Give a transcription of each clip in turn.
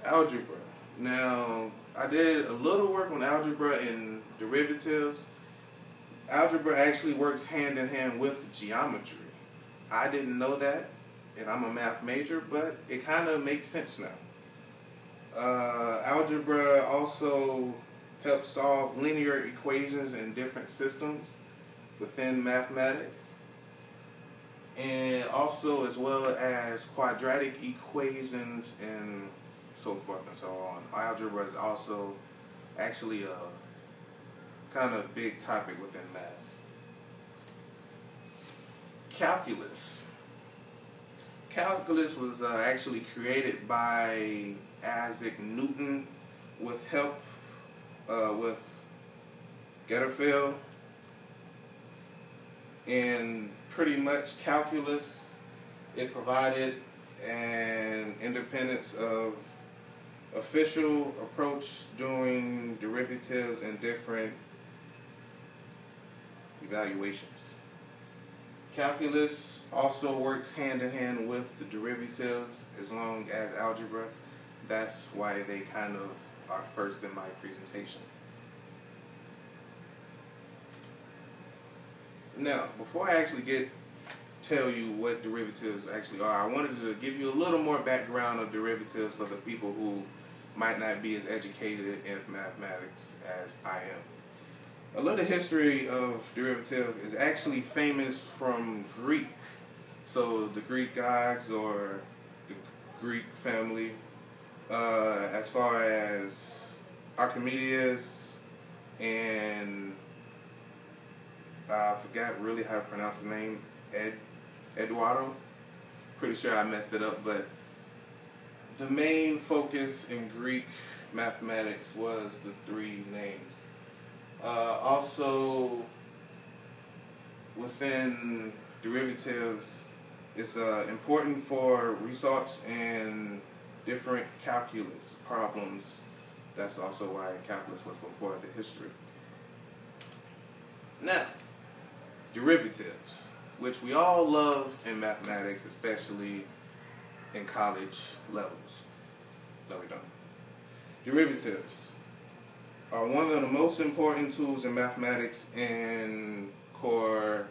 Algebra. Now, I did a little work on algebra and derivatives. Algebra actually works hand in hand with geometry. I didn't know that, and I'm a math major, but it kind of makes sense now. Algebra also helps solve linear equations in different systems within mathematics, and also as well as quadratic equations and so forth and so on. Algebra is also actually a kind of big topic within math. Calculus. Calculus was actually created by Isaac Newton with help with Getterfield. And pretty much calculus, it provided an independence of official approach doing derivatives and different evaluations. Calculus also works hand in hand with the derivatives as long as algebra. That's why they kind of are first in my presentation. Now, before I actually tell you what derivatives actually are, I wanted to give you a little more background of derivatives for the people who might not be as educated in mathematics as I am. A little history of derivative is actually famous from Greek. So the Greek gods or the Greek family, as far as Archimedes and I forgot really how to pronounce his name, Eduardo. Pretty sure I messed it up, but the main focus in Greek mathematics was the three names. Also, within derivatives, it's important for research and different calculus problems. That's also why calculus was before the history. Now, derivatives, which we all love in mathematics, especially in college levels. No, we don't. Derivatives are one of the most important tools in mathematics and core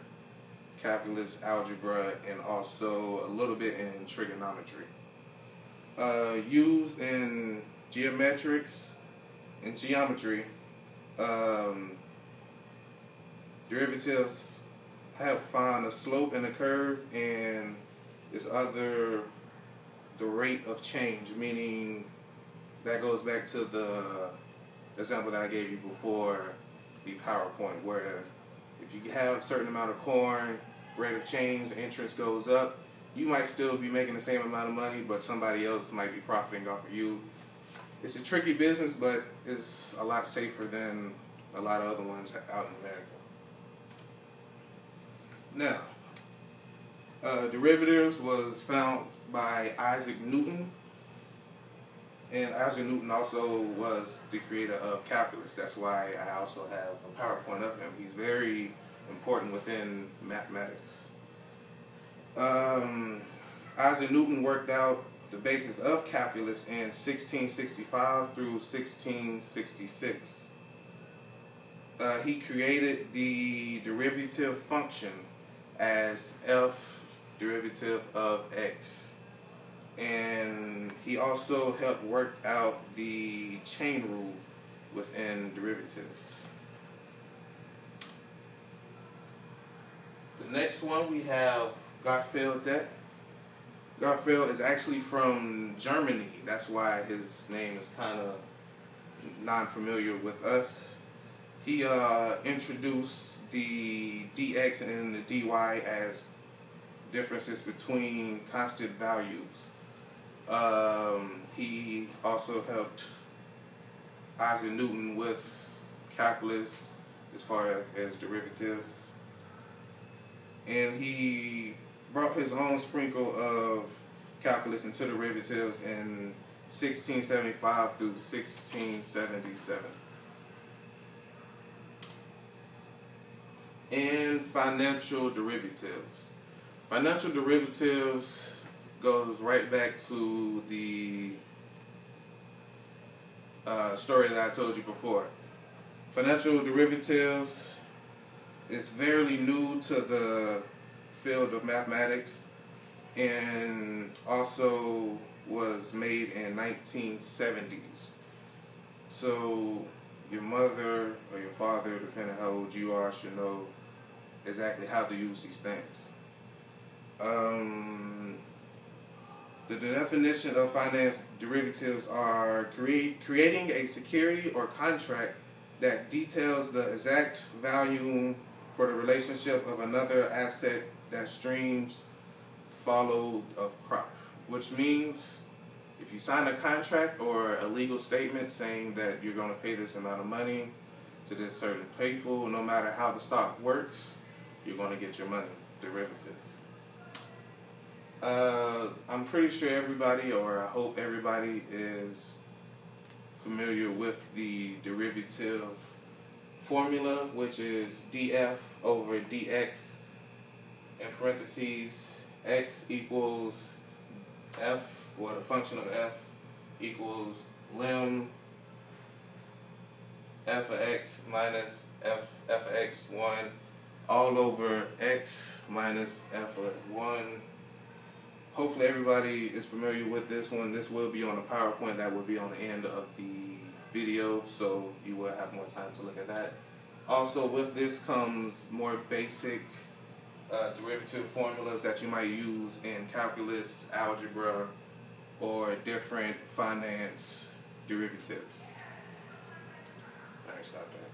calculus, algebra, and also a little bit in trigonometry. Used in geometrics and geometry, derivatives help find a slope and a curve, and the rate of change, meaning that goes back to the example that I gave you before, the PowerPoint, where if you have a certain amount of corn, rate of change, interest goes up, you might still be making the same amount of money, but somebody else might be profiting off of you. It's a tricky business, but it's a lot safer than a lot of other ones out in America. Now, derivatives was found by Isaac Newton, and Isaac Newton also was the creator of calculus. That's why I also have a PowerPoint of him. He's very important within mathematics. Isaac Newton worked out the basis of calculus in 1665 through 1666. He created the derivative function as f derivative of x. And he also helped work out the chain rule within derivatives. The next one we have Gottfried Deck. Gottfried is actually from Germany. That's why his name is kind of non-familiar with us. He introduced the dx and the dy as differences between constant values. He also helped Isaac Newton with calculus as far as derivatives. And he brought his own sprinkle of calculus into derivatives in 1675 through 1677. And financial derivatives. Financial derivatives goes right back to the story that I told you before. Financial derivatives is fairly new to the field of mathematics, and also was made in 1970s. So your mother or your father, depending how old you are, should know exactly how to use these things. The definition of finance derivatives are creating a security or contract that details the exact value for the relationship of another asset that streams followed of crop, which means if you sign a contract or a legal statement saying that you're going to pay this amount of money to this certain people, no matter how the stock works, you're going to get your money. Derivatives. I'm pretty sure everybody, or I hope everybody, is familiar with the derivative formula, which is df over dx in parentheses x equals f, or the function of f equals lim f of x minus f of x1 all over x minus f of 1. Hopefully everybody is familiar with this one. This will be on a PowerPoint that will be on the end of the video, so you will have more time to look at that. Also with this comes more basic derivative formulas that you might use in calculus, algebra, or different finance derivatives. Alright, stop that.